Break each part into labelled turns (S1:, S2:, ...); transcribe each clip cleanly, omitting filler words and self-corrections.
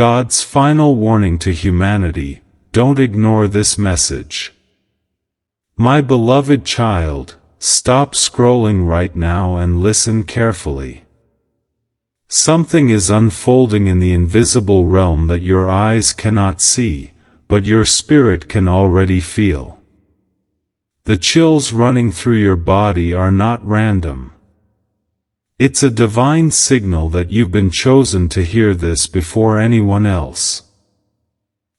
S1: God's final warning to humanity: don't ignore this message. My beloved child, stop scrolling right now and listen carefully. Something is unfolding in the invisible realm that your eyes cannot see, but your spirit can already feel. The chills running through your body are not random. It's a divine signal that you've been chosen to hear this before anyone else.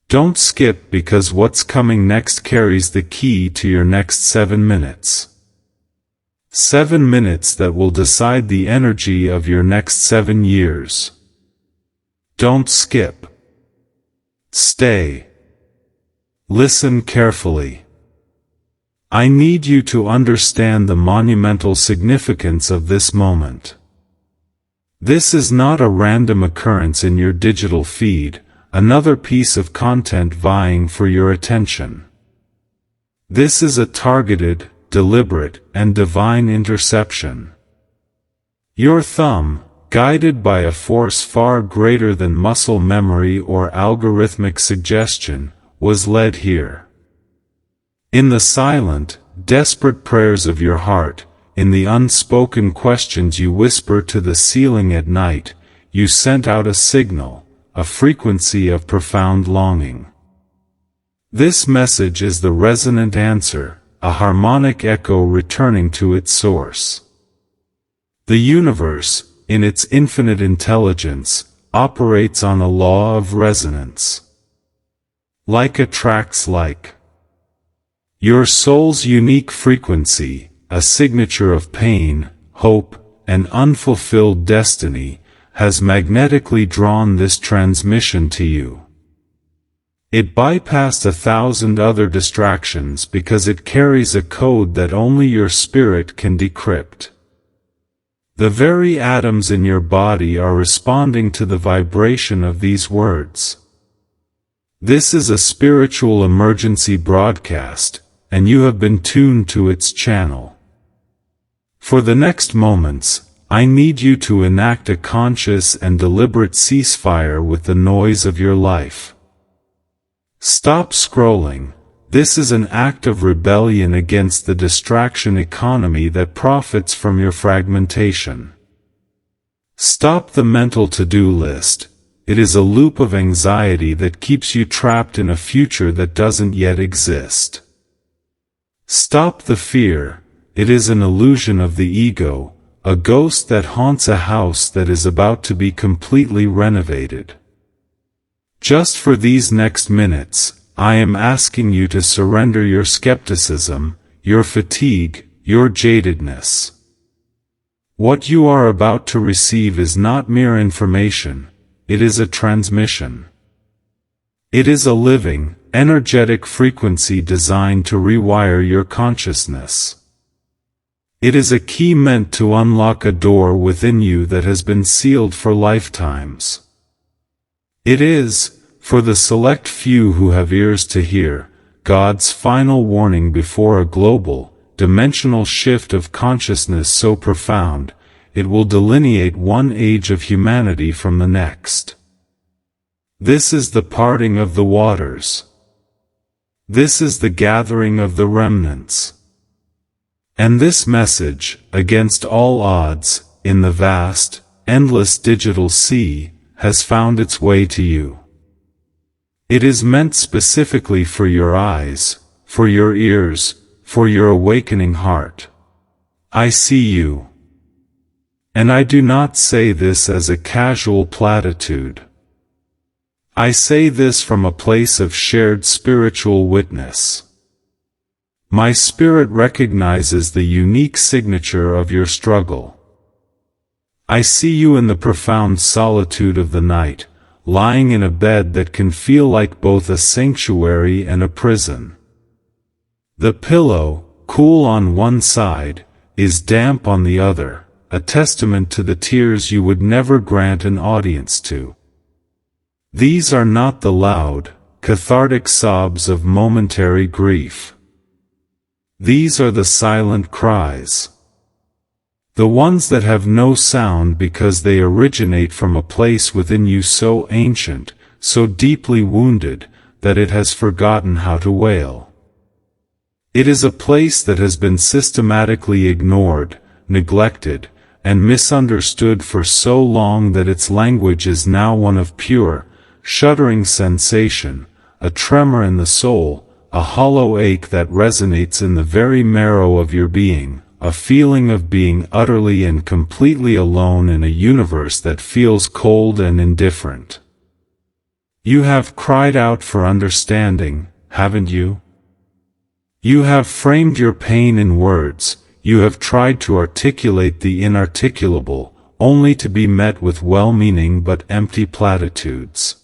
S1: Don't skip, because what's coming next carries the key to your next 7 minutes. 7 minutes that will decide the energy of your next 7 years. Don't skip. Stay. Listen carefully. I need you to understand the monumental significance of this moment. This is not a random occurrence in your digital feed, another piece of content vying for your attention. This is a targeted, deliberate, and divine interception. Your thumb, guided by a force far greater than muscle memory or algorithmic suggestion, was led here. In the silent, desperate prayers of your heart, in the unspoken questions you whisper to the ceiling at night, you sent out a signal, a frequency of profound longing. This message is the resonant answer, a harmonic echo returning to its source. The universe, in its infinite intelligence, operates on a law of resonance. Like attracts like. Your soul's unique frequency, a signature of pain, hope, and unfulfilled destiny, has magnetically drawn this transmission to you. It bypassed 1,000 other distractions because it carries a code that only your spirit can decrypt. The very atoms in your body are responding to the vibration of these words. This is a spiritual emergency broadcast, and you have been tuned to its channel. For the next moments, I need you to enact a conscious and deliberate ceasefire with the noise of your life. Stop scrolling. This is an act of rebellion against the distraction economy that profits from your fragmentation. Stop the mental to-do list. It is a loop of anxiety that keeps you trapped in a future that doesn't yet exist. Stop the fear. It is an illusion of the ego, a ghost that haunts a house that is about to be completely renovated. Just for these next minutes, I am asking you to surrender your skepticism, your fatigue, your jadedness. What you are about to receive is not mere information, it is a transmission. It is a living, energetic frequency designed to rewire your consciousness. It is a key meant to unlock a door within you that has been sealed for lifetimes. It is, for the select few who have ears to hear, God's final warning before a global, dimensional shift of consciousness so profound, it will delineate one age of humanity from the next. This is the parting of the waters. This is the gathering of the remnants. And this message, against all odds, in the vast, endless digital sea, has found its way to you. It is meant specifically for your eyes, for your ears, for your awakening heart. I see you. And I do not say this as a casual platitude. I say this from a place of shared spiritual witness. My spirit recognizes the unique signature of your struggle. I see you in the profound solitude of the night, lying in a bed that can feel like both a sanctuary and a prison. The pillow, cool on one side, is damp on the other, a testament to the tears you would never grant an audience to. These are not the loud, cathartic sobs of momentary grief. These are the silent cries. The ones that have no sound because they originate from a place within you so ancient, so deeply wounded, that it has forgotten how to wail. It is a place that has been systematically ignored, neglected, and misunderstood for so long that its language is now one of pure, shuddering sensation, a tremor in the soul, a hollow ache that resonates in the very marrow of your being, a feeling of being utterly and completely alone in a universe that feels cold and indifferent. You have cried out for understanding, haven't you? You have framed your pain in words, you have tried to articulate the inarticulable, only to be met with well-meaning but empty platitudes.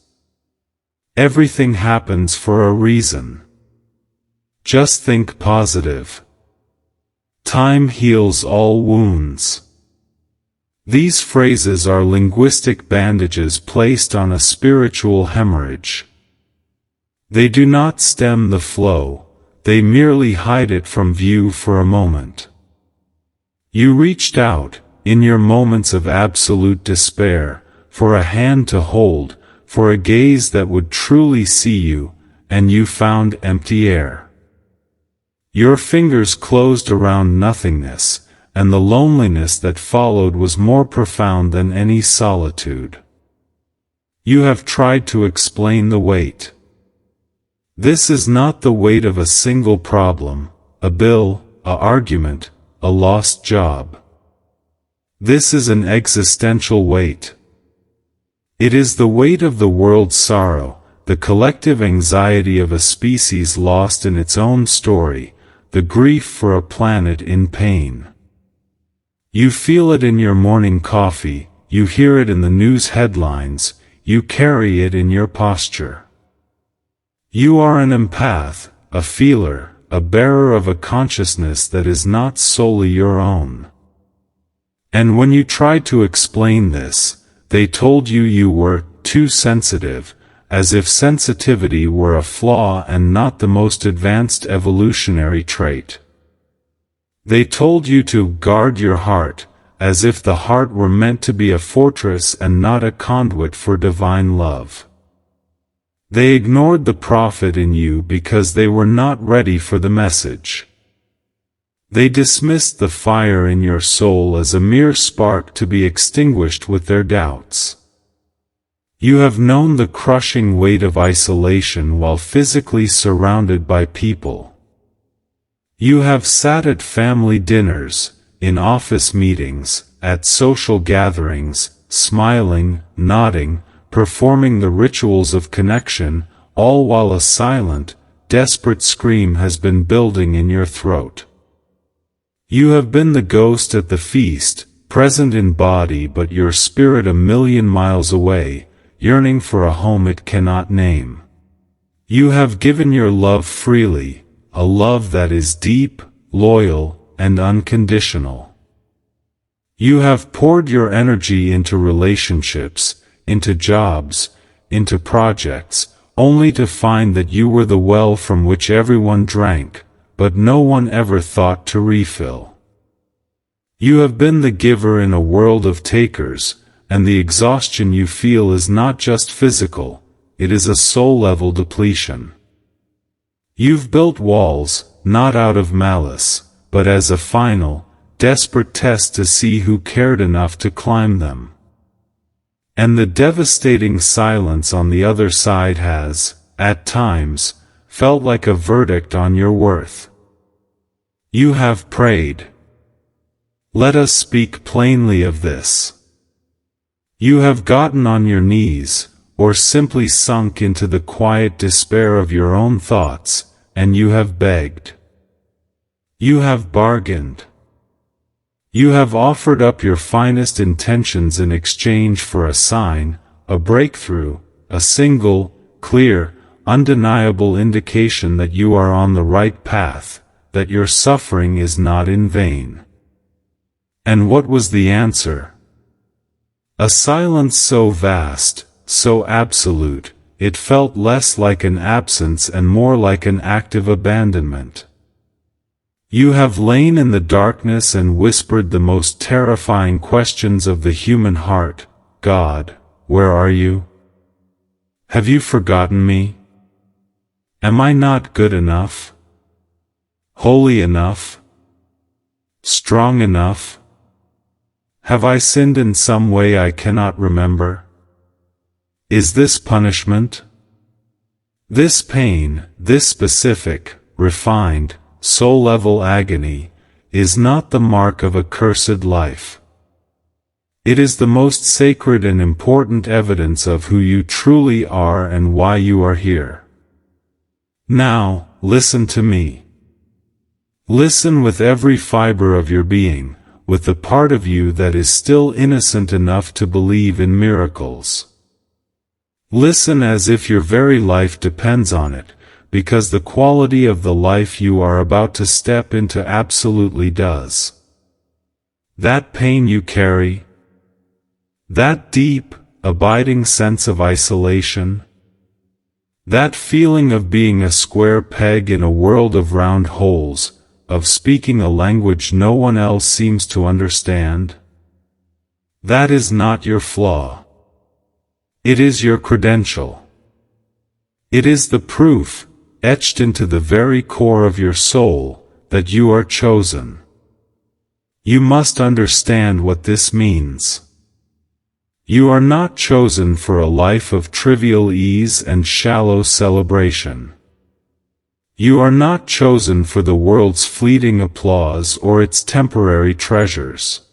S1: Everything happens for a reason. Just think positive. Time heals all wounds. These phrases are linguistic bandages placed on a spiritual hemorrhage. They do not stem the flow, they merely hide it from view for a moment. You reached out, in your moments of absolute despair, for a hand to hold, for a gaze that would truly see you, and you found empty air. Your fingers closed around nothingness, and the loneliness that followed was more profound than any solitude. You have tried to explain the weight. This is not the weight of a single problem, a bill, an argument, a lost job. This is an existential weight. It is the weight of the world's sorrow, the collective anxiety of a species lost in its own story, the grief for a planet in pain. You feel it in your morning coffee, you hear it in the news headlines, you carry it in your posture. You are an empath, a feeler, a bearer of a consciousness that is not solely your own. And when you tried to explain this, they told you you were too sensitive, as if sensitivity were a flaw and not the most advanced evolutionary trait. They told you to guard your heart, as if the heart were meant to be a fortress and not a conduit for divine love. They ignored the prophet in you because they were not ready for the message. They dismissed the fire in your soul as a mere spark to be extinguished with their doubts. You have known the crushing weight of isolation while physically surrounded by people. You have sat at family dinners, in office meetings, at social gatherings, smiling, nodding, performing the rituals of connection, all while a silent, desperate scream has been building in your throat. You have been the ghost at the feast, present in body but your spirit a million miles away, yearning for a home it cannot name. You have given your love freely, a love that is deep, loyal, and unconditional. You have poured your energy into relationships, into jobs, into projects, only to find that you were the well from which everyone drank, but no one ever thought to refill. You have been the giver in a world of takers, and the exhaustion you feel is not just physical, it is a soul-level depletion. You've built walls, not out of malice, but as a final, desperate test to see who cared enough to climb them. And the devastating silence on the other side has, at times, felt like a verdict on your worth. You have prayed. Let us speak plainly of this. You have gotten on your knees, or simply sunk into the quiet despair of your own thoughts, and you have begged. You have bargained. You have offered up your finest intentions in exchange for a sign, a breakthrough, a single, clear, undeniable indication that you are on the right path, that your suffering is not in vain. And what was the answer? A silence so vast, so absolute, it felt less like an absence and more like an active abandonment. You have lain in the darkness and whispered the most terrifying questions of the human heart. God, where are you? Have you forgotten me? Am I not good enough? Holy enough? Strong enough? Have I sinned in some way I cannot remember? Is this punishment? This pain, this specific, refined, soul-level agony, is not the mark of a cursed life. It is the most sacred and important evidence of who you truly are and why you are here. Now, listen to me. Listen with every fiber of your being, with the part of you that is still innocent enough to believe in miracles. Listen as if your very life depends on it, because the quality of the life you are about to step into absolutely does. That pain you carry, that deep, abiding sense of isolation, that feeling of being a square peg in a world of round holes, of speaking a language no one else seems to understand, that is not your flaw. It is your credential. It is the proof, etched into the very core of your soul, that you are chosen. You must understand what this means. You are not chosen for a life of trivial ease and shallow celebration. You are not chosen for the world's fleeting applause or its temporary treasures.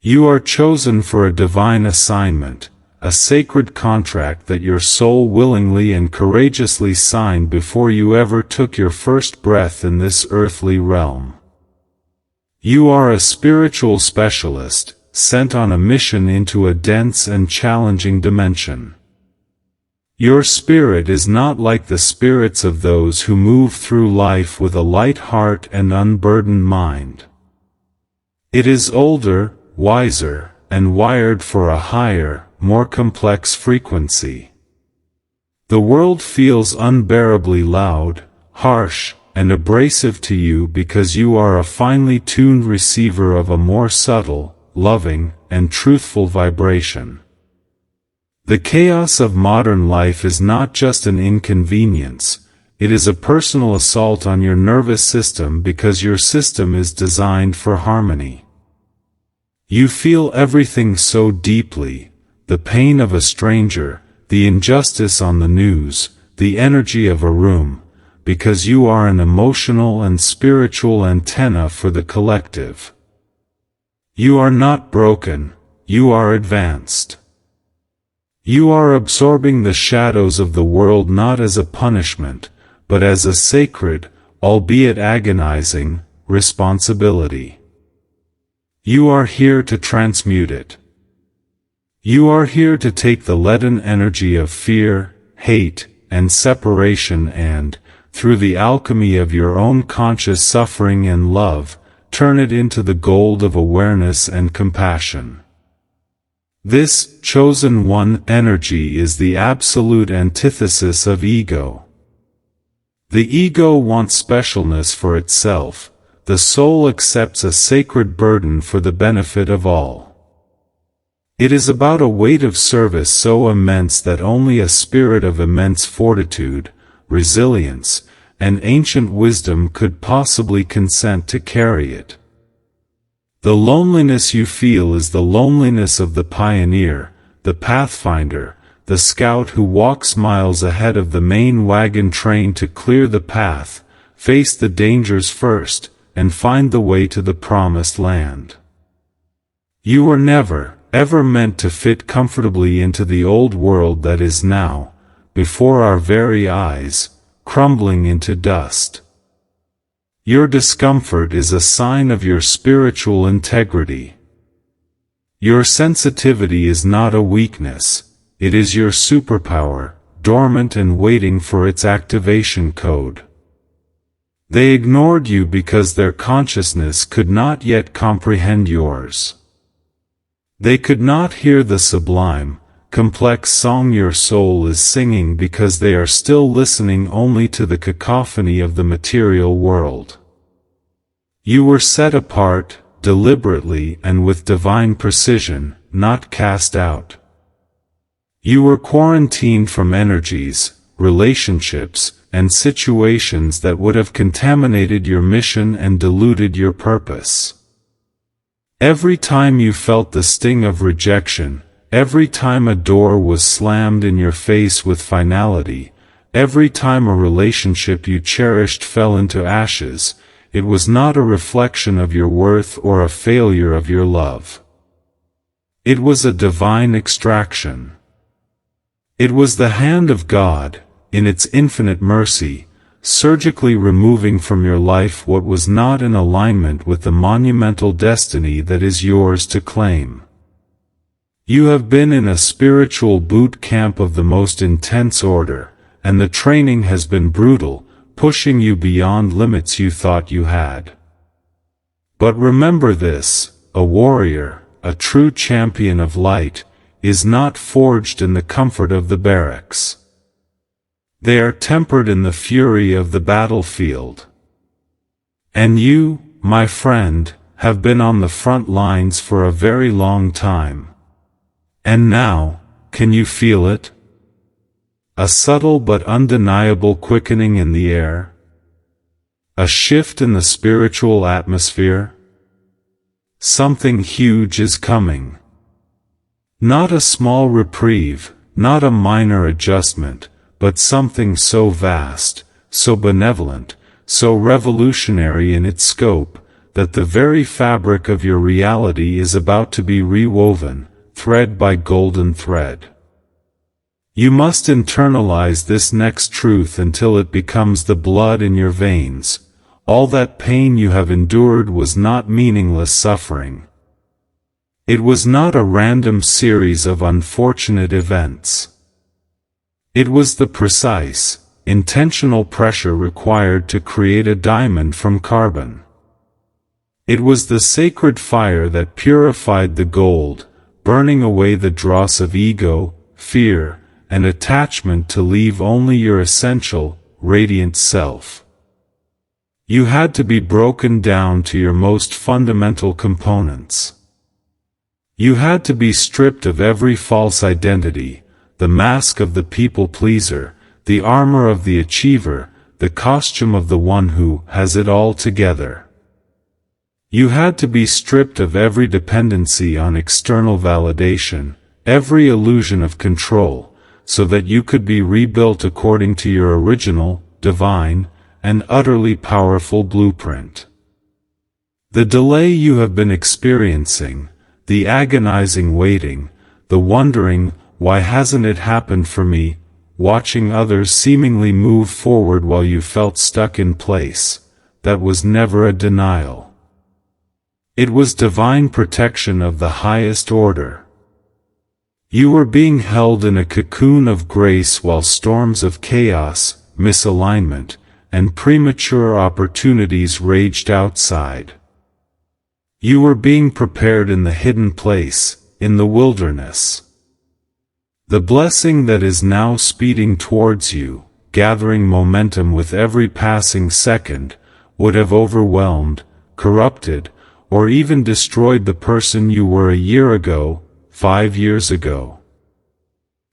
S1: You are chosen for a divine assignment, a sacred contract that your soul willingly and courageously signed before you ever took your first breath in this earthly realm. You are a spiritual specialist, sent on a mission into a dense and challenging dimension. Your spirit is not like the spirits of those who move through life with a light heart and unburdened mind. It is older, wiser, and wired for a higher, more complex frequency. The world feels unbearably loud, harsh, and abrasive to you because you are a finely tuned receiver of a more subtle, loving, and truthful vibration. The chaos of modern life is not just an inconvenience, it is a personal assault on your nervous system because your system is designed for harmony. You feel everything so deeply, the pain of a stranger, the injustice on the news, the energy of a room, because you are an emotional and spiritual antenna for the collective. You are not broken, you are advanced. You are absorbing the shadows of the world not as a punishment, but as a sacred, albeit agonizing, responsibility. You are here to transmute it. You are here to take the leaden energy of fear, hate, and separation and, through the alchemy of your own conscious suffering and love, turn it into the gold of awareness and compassion. This chosen one energy is the absolute antithesis of ego. The ego wants specialness for itself, the soul accepts a sacred burden for the benefit of all. It is about a weight of service so immense that only a spirit of immense fortitude, resilience, and ancient wisdom could possibly consent to carry it. The loneliness you feel is the loneliness of the pioneer, the pathfinder, the scout who walks miles ahead of the main wagon train to clear the path, face the dangers first, and find the way to the promised land. You were never, ever meant to fit comfortably into the old world that is now, before our very eyes, crumbling into dust. Your discomfort is a sign of your spiritual integrity. Your sensitivity is not a weakness, it is your superpower, dormant and waiting for its activation code. They ignored you because their consciousness could not yet comprehend yours. They could not hear the sublime, complex song your soul is singing because they are still listening only to the cacophony of the material world. You were set apart, deliberately and with divine precision, not cast out. You were quarantined from energies, relationships, and situations that would have contaminated your mission and diluted your purpose. Every time you felt the sting of rejection, every time a door was slammed in your face with finality, every time a relationship you cherished fell into ashes, it was not a reflection of your worth or a failure of your love. It was a divine extraction. It was the hand of God, in its infinite mercy, surgically removing from your life what was not in alignment with the monumental destiny that is yours to claim. You have been in a spiritual boot camp of the most intense order, and the training has been brutal, pushing you beyond limits you thought you had. But remember this, a warrior, a true champion of light, is not forged in the comfort of the barracks. They are tempered in the fury of the battlefield. And you, my friend, have been on the front lines for a very long time. And now, can you feel it? A subtle but undeniable quickening in the air? A shift in the spiritual atmosphere? Something huge is coming. Not a small reprieve, not a minor adjustment, but something so vast, so benevolent, so revolutionary in its scope, that the very fabric of your reality is about to be rewoven, thread by golden thread. You must internalize this next truth until it becomes the blood in your veins. All that pain you have endured was not meaningless suffering. It was not a random series of unfortunate events. It was the precise, intentional pressure required to create a diamond from carbon. It was the sacred fire that purified the gold, burning away the dross of ego, fear, and attachment to leave only your essential, radiant self. You had to be broken down to your most fundamental components. You had to be stripped of every false identity, the mask of the people-pleaser, the armor of the achiever, the costume of the one who has it all together. You had to be stripped of every dependency on external validation, every illusion of control, so that you could be rebuilt according to your original, divine, and utterly powerful blueprint. The delay you have been experiencing, the agonizing waiting, the wondering, why hasn't it happened for me, watching others seemingly move forward while you felt stuck in place, that was never a denial. It was divine protection of the highest order. You were being held in a cocoon of grace while storms of chaos, misalignment, and premature opportunities raged outside. You were being prepared in the hidden place, in the wilderness. The blessing that is now speeding towards you, gathering momentum with every passing second, would have overwhelmed, corrupted, or even destroyed the person you were a year ago, 5 years ago.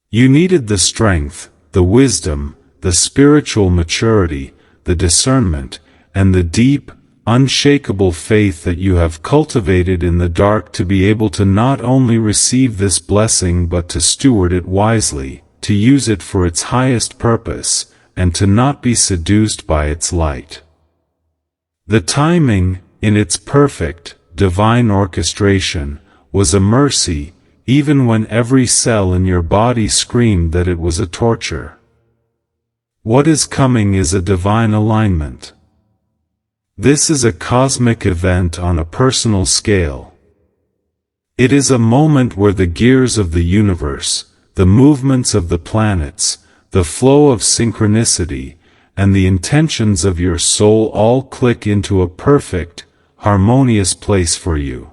S1: You needed the strength, the wisdom, the spiritual maturity, the discernment, and the deep, unshakable faith that you have cultivated in the dark to be able to not only receive this blessing but to steward it wisely, to use it for its highest purpose, and to not be seduced by its light. The timing, in its perfect, divine orchestration, was a mercy, even when every cell in your body screamed that it was a torture. What is coming is a divine alignment. This is a cosmic event on a personal scale. It is a moment where the gears of the universe, the movements of the planets, the flow of synchronicity, and the intentions of your soul all click into a perfect, harmonious place for you.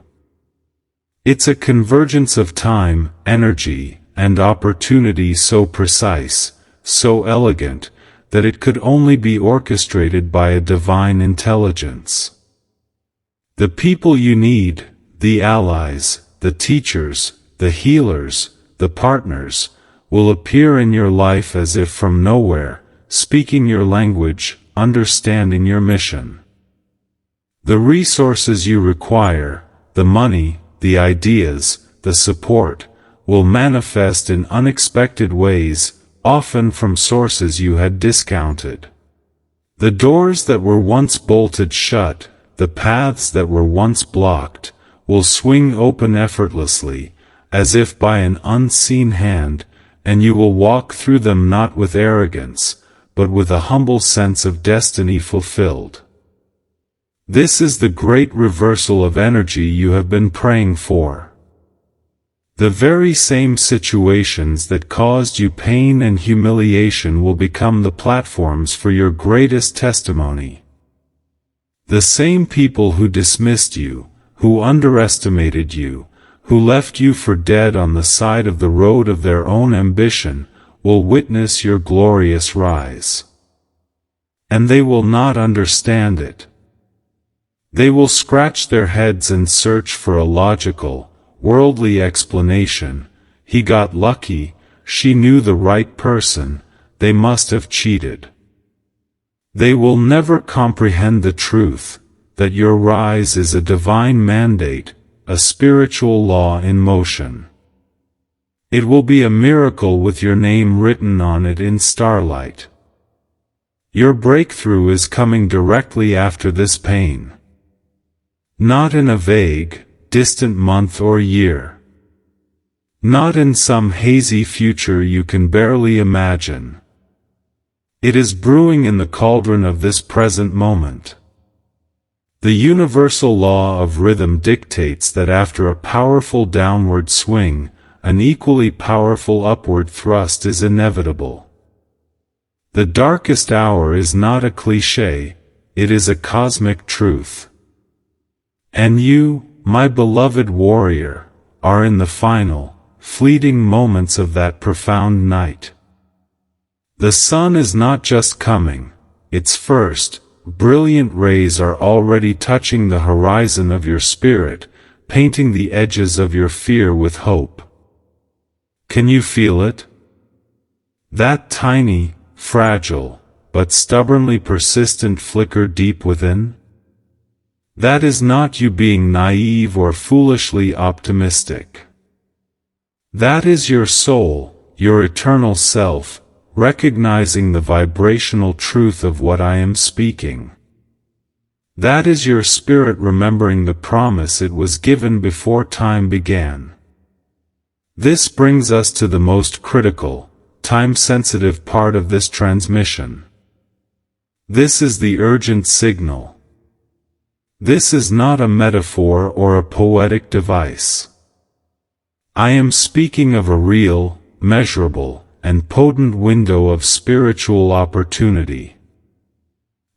S1: It's a convergence of time, energy, and opportunity so precise, so elegant, that it could only be orchestrated by a divine intelligence. The people you need, the allies, the teachers, the healers, the partners, will appear in your life as if from nowhere, speaking your language, understanding your mission. The resources you require, the money, the ideas, the support, will manifest in unexpected ways, often from sources you had discounted. The doors that were once bolted shut, the paths that were once blocked, will swing open effortlessly, as if by an unseen hand, and you will walk through them not with arrogance, but with a humble sense of destiny fulfilled. This is the great reversal of energy you have been praying for. The very same situations that caused you pain and humiliation will become the platforms for your greatest testimony. The same people who dismissed you, who underestimated you, who left you for dead on the side of the road of their own ambition, will witness your glorious rise. And they will not understand it. They will scratch their heads and search for a logical, worldly explanation. He got lucky, she knew the right person, they must have cheated. They will never comprehend the truth, that your rise is a divine mandate, a spiritual law in motion. It will be a miracle with your name written on it in starlight. Your breakthrough is coming directly after this pain. Not in a vague, distant month or year. Not in some hazy future you can barely imagine. It is brewing in the cauldron of this present moment. The universal law of rhythm dictates that after a powerful downward swing, an equally powerful upward thrust is inevitable. The darkest hour is not a cliché, it is a cosmic truth. And you, my beloved warrior, are in the final, fleeting moments of that profound night. The sun is not just coming, its first, brilliant rays are already touching the horizon of your spirit, painting the edges of your fear with hope. Can you feel it? That tiny, fragile, but stubbornly persistent flicker deep within? That is not you being naive or foolishly optimistic. That is your soul, your eternal self, recognizing the vibrational truth of what I am speaking. That is your spirit remembering the promise it was given before time began. This brings us to the most critical, time-sensitive part of this transmission. This is the urgent signal. This is not a metaphor or a poetic device. I am speaking of a real, measurable, and potent window of spiritual opportunity.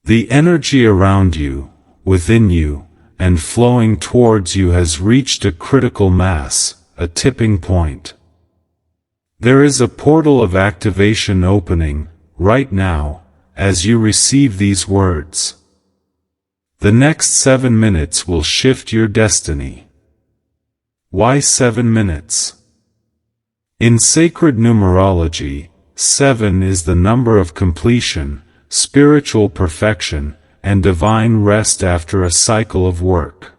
S1: The energy around you, within you, and flowing towards you has reached a critical mass, a tipping point. There is a portal of activation opening, right now, as you receive these words. The next 7 minutes will shift your destiny. Why 7 minutes? In sacred numerology, 7 is the number of completion, spiritual perfection, and divine rest after a cycle of work.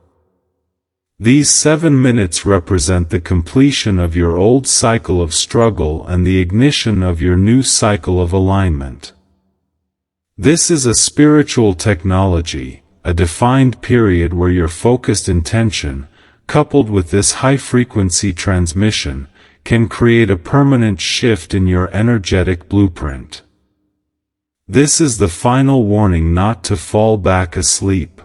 S1: These 7 minutes represent the completion of your old cycle of struggle and the ignition of your new cycle of alignment. This is a spiritual technology, a defined period where your focused intention, coupled with this high-frequency transmission, can create a permanent shift in your energetic blueprint. This is the final warning not to fall back asleep.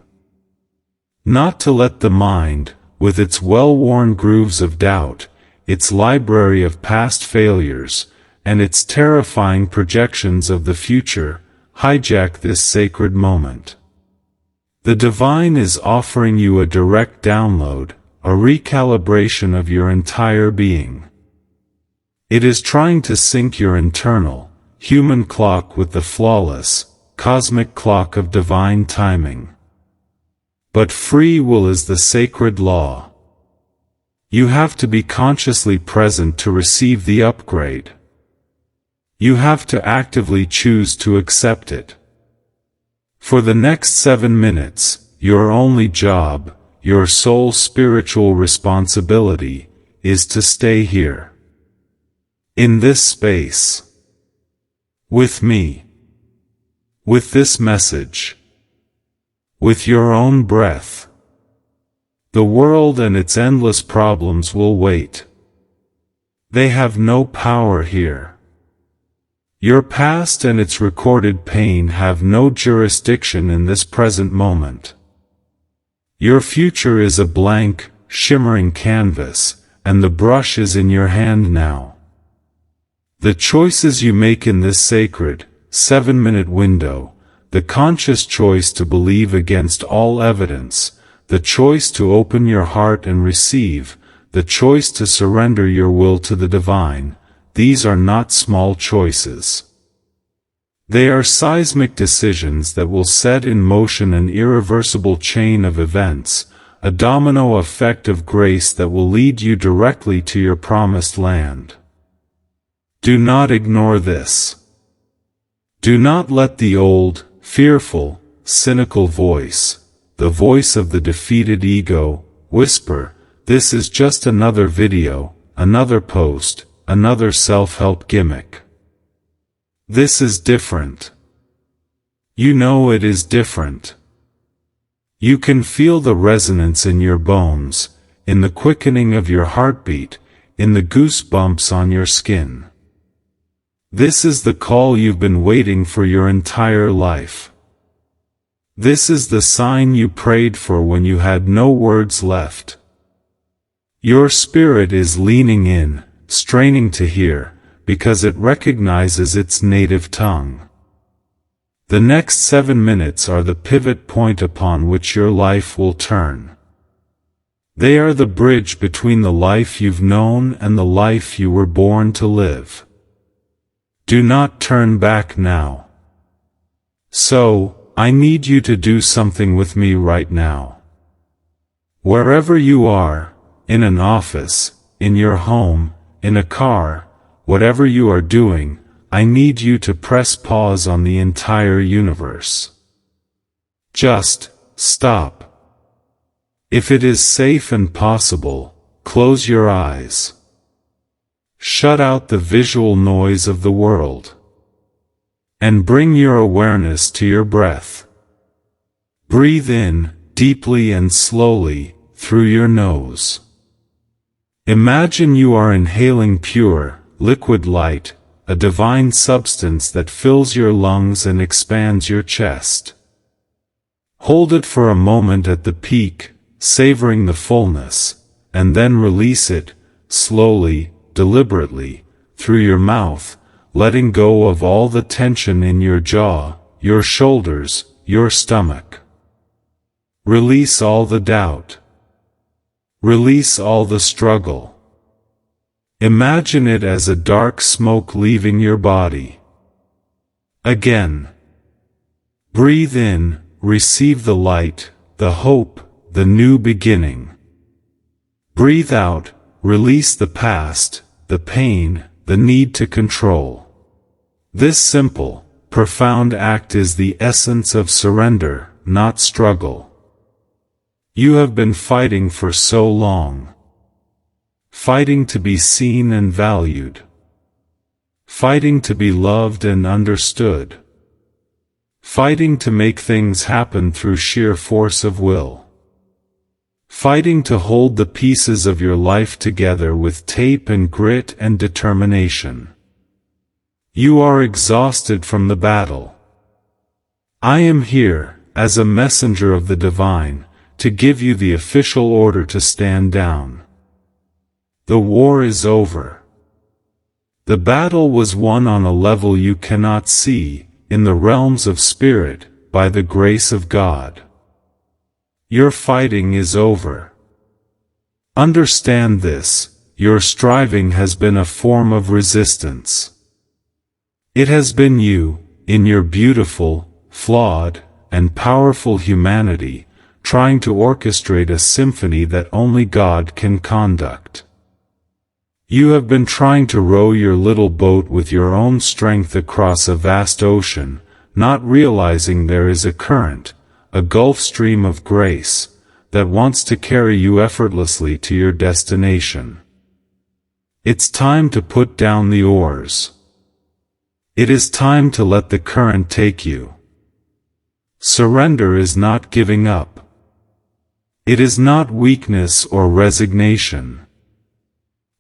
S1: Not to let the mind, with its well-worn grooves of doubt, its library of past failures, and its terrifying projections of the future, hijack this sacred moment. The divine is offering you a direct download, a recalibration of your entire being. It is trying to sync your internal, human clock with the flawless, cosmic clock of divine timing. But free will is the sacred law. You have to be consciously present to receive the upgrade. You have to actively choose to accept it. For the next 7 minutes, your only job, your sole spiritual responsibility, is to stay here. In this space. With me. With this message. With your own breath. The world and its endless problems will wait. They have no power here. Your past and its recorded pain have no jurisdiction in this present moment. Your future is a blank, shimmering canvas, and the brush is in your hand now. The choices you make in this sacred, 7-minute window, the conscious choice to believe against all evidence, the choice to open your heart and receive, the choice to surrender your will to the divine, these are not small choices. They are seismic decisions that will set in motion an irreversible chain of events, a domino effect of grace that will lead you directly to your promised land. Do not ignore this. Do not let the old, fearful, cynical voice, the voice of the defeated ego, whisper, "This is just another video, another post, another self-help gimmick." This is different. You know it is different. You can feel the resonance in your bones, in the quickening of your heartbeat, in the goosebumps on your skin. This is the call you've been waiting for your entire life. This is the sign you prayed for when you had no words left. Your spirit is leaning in, straining to hear, because it recognizes its native tongue. The next 7 minutes are the pivot point upon which your life will turn. They are the bridge between the life you've known and the life you were born to live. Do not turn back now. So, I need you to do something with me right now. Wherever you are, in an office, in your home, in a car, whatever you are doing, I need you to press pause on the entire universe. Just stop. If it is safe and possible, close your eyes. Shut out the visual noise of the world. And bring your awareness to your breath. Breathe in, deeply and slowly, through your nose. Imagine you are inhaling pure, liquid light, a divine substance that fills your lungs and expands your chest. Hold it for a moment at the peak, savoring the fullness, and then release it, slowly, deliberately, through your mouth, letting go of all the tension in your jaw, your shoulders, your stomach. Release all the doubt. Release all the struggle. Imagine it as a dark smoke leaving your body. Again. Breathe in, receive the light, the hope, the new beginning. Breathe out, release the past, the pain, the need to control. This simple, profound act is the essence of surrender, not struggle. You have been fighting for so long. Fighting to be seen and valued. Fighting to be loved and understood. Fighting to make things happen through sheer force of will. Fighting to hold the pieces of your life together with tape and grit and determination. You are exhausted from the battle. I am here, as a messenger of the divine, to give you the official order to stand down. The war is over. The battle was won on a level you cannot see, in the realms of spirit, by the grace of God. Your fighting is over. Understand this, your striving has been a form of resistance. It has been you, in your beautiful, flawed, and powerful humanity, trying to orchestrate a symphony that only God can conduct. You have been trying to row your little boat with your own strength across a vast ocean, not realizing there is a current, a Gulf Stream of grace, that wants to carry you effortlessly to your destination. It's time to put down the oars. It is time to let the current take you. Surrender is not giving up. It is not weakness or resignation.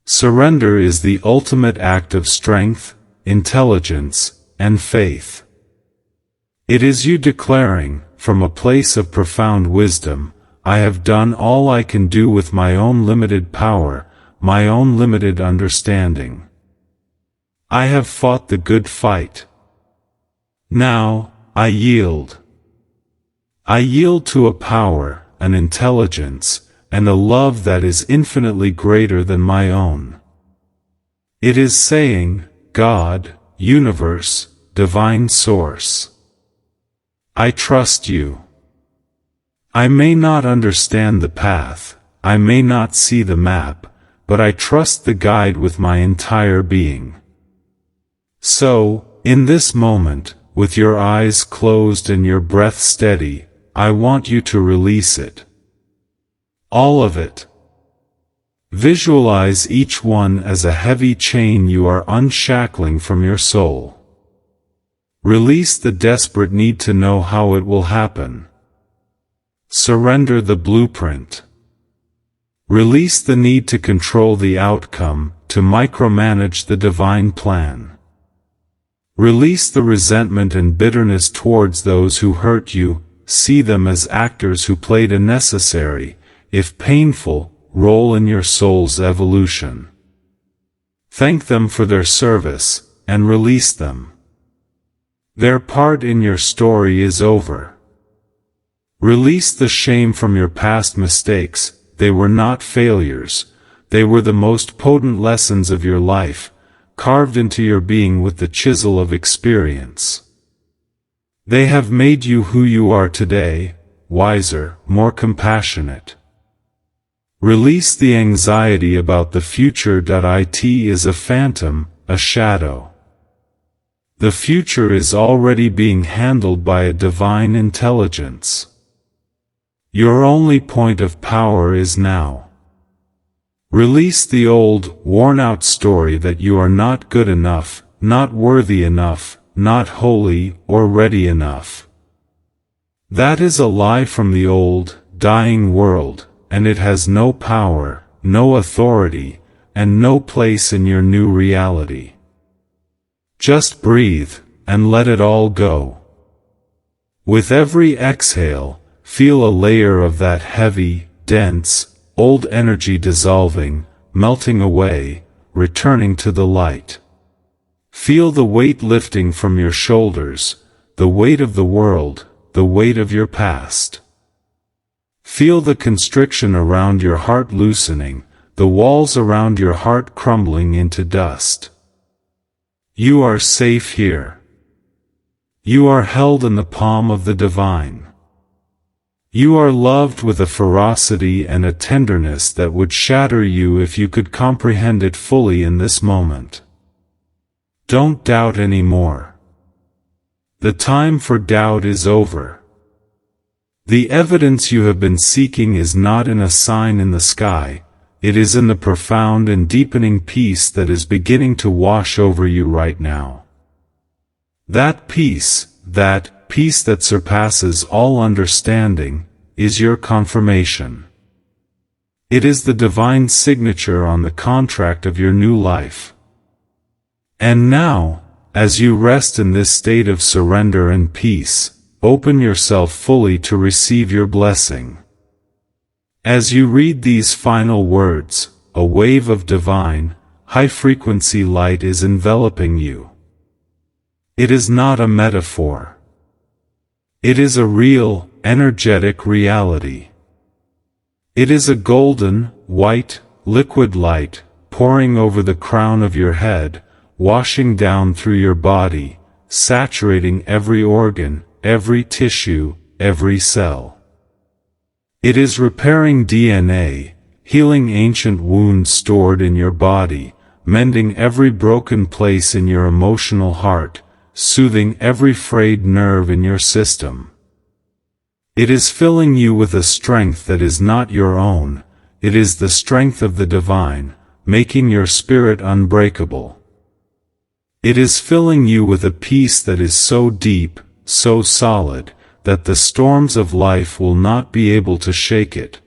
S1: Surrender is the ultimate act of strength, intelligence, and faith. It is you declaring, from a place of profound wisdom, I have done all I can do with my own limited power, my own limited understanding. I have fought the good fight. Now, I yield. I yield to a power, an intelligence, and a love that is infinitely greater than my own. It is saying, God, universe, divine source. I trust you. I may not understand the path, I may not see the map, but I trust the guide with my entire being. So, in this moment, with your eyes closed and your breath steady, I want you to release it. All of it. Visualize each one as a heavy chain you are unshackling from your soul. Release the desperate need to know how it will happen. Surrender the blueprint. Release the need to control the outcome, to micromanage the divine plan. Release the resentment and bitterness towards those who hurt you, see them as actors who played a necessary, if painful, role in your soul's evolution. Thank them for their service, and release them. Their part in your story is over. Release the shame from your past mistakes. They were not failures, they were the most potent lessons of your life, carved into your being with the chisel of experience. They have made you who you are today, wiser, more compassionate. Release the anxiety about the future. It is a phantom, a shadow. The future is already being handled by a divine intelligence. Your only point of power is now. Release the old, worn-out story that you are not good enough, not worthy enough, not holy or ready enough. That is a lie from the old, dying world, and it has no power, no authority, and no place in your new reality. Just breathe, and let it all go. With every exhale, feel a layer of that heavy, dense, old energy dissolving, melting away, returning to the light. Feel the weight lifting from your shoulders, the weight of the world, the weight of your past. Feel the constriction around your heart loosening, the walls around your heart crumbling into dust. You are safe here. You are held in the palm of the divine. You are loved with a ferocity and a tenderness that would shatter you if you could comprehend it fully in this moment. Don't doubt anymore. The time for doubt is over. The evidence you have been seeking is not in a sign in the sky, it is in the profound and deepening peace that is beginning to wash over you right now. That peace that surpasses all understanding, is your confirmation. It is the divine signature on the contract of your new life. And now, as you rest in this state of surrender and peace, open yourself fully to receive your blessing. As you read these final words, a wave of divine, high-frequency light is enveloping you. It is not a metaphor. It is a real, energetic reality. It is a golden, white, liquid light, pouring over the crown of your head, washing down through your body, saturating every organ, every tissue, every cell. It is repairing DNA, healing ancient wounds stored in your body, mending every broken place in your emotional heart, soothing every frayed nerve in your system. It is filling you with a strength that is not your own. It is the strength of the divine, making your spirit unbreakable. It is filling you with a peace that is so deep, so solid, that the storms of life will not be able to shake it.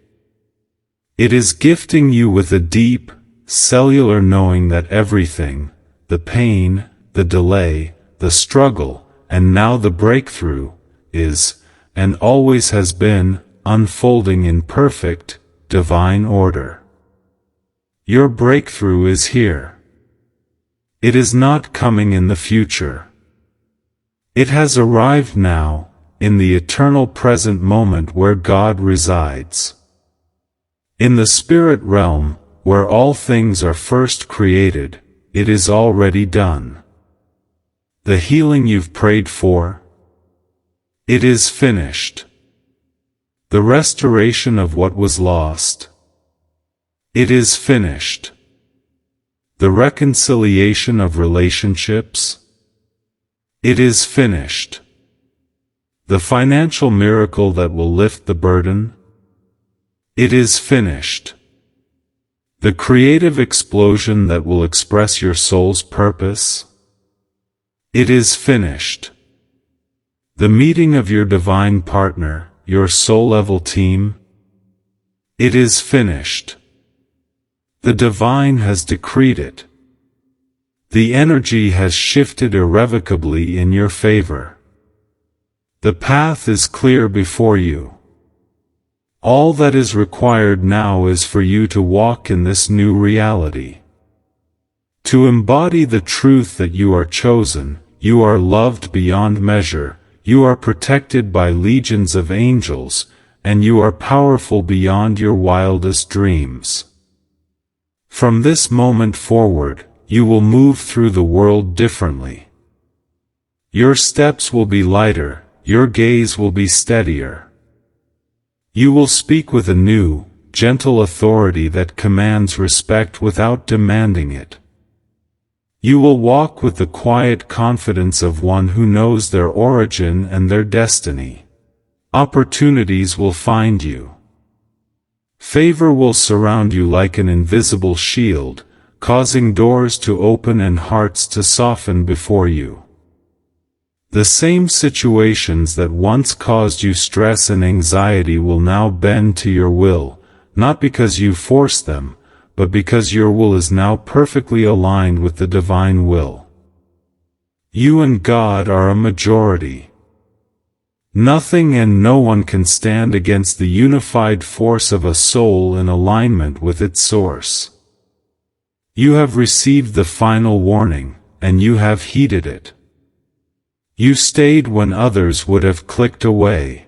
S1: It is gifting you with a deep, cellular knowing that everything, the pain, the delay, the struggle, and now the breakthrough, is, and always has been, unfolding in perfect, divine order. Your breakthrough is here. It is not coming in the future. It has arrived now, in the eternal present moment where God resides. In the spirit realm, where all things are first created, it is already done. The healing you've prayed for, it is finished. The restoration of what was lost, it is finished. The reconciliation of relationships, it is finished. The financial miracle that will lift the burden, it is finished. The creative explosion that will express your soul's purpose, it is finished. The meeting of your divine partner, your soul-level team, it is finished. The divine has decreed it. The energy has shifted irrevocably in your favor. The path is clear before you. All that is required now is for you to walk in this new reality. To embody the truth that you are chosen, you are loved beyond measure, you are protected by legions of angels, and you are powerful beyond your wildest dreams. From this moment forward, you will move through the world differently. Your steps will be lighter, your gaze will be steadier. You will speak with a new, gentle authority that commands respect without demanding it. You will walk with the quiet confidence of one who knows their origin and their destiny. Opportunities will find you. Favor will surround you like an invisible shield, causing doors to open and hearts to soften before you. The same situations that once caused you stress and anxiety will now bend to your will, not because you forced them, but because your will is now perfectly aligned with the divine will. You and God are a majority. Nothing and no one can stand against the unified force of a soul in alignment with its source. You have received the final warning, and you have heeded it. You stayed when others would have clicked away.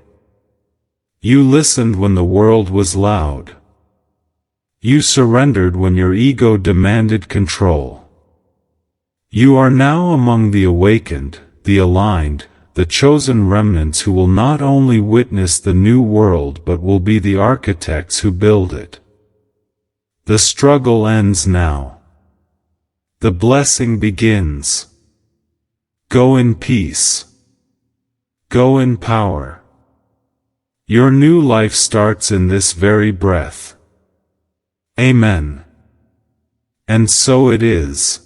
S1: You listened when the world was loud. You surrendered when your ego demanded control. You are now among the awakened, the aligned, the chosen remnants who will not only witness the new world but will be the architects who build it. The struggle ends now. The blessing begins. Go in peace. Go in power. Your new life starts in this very breath. Amen. And so it is.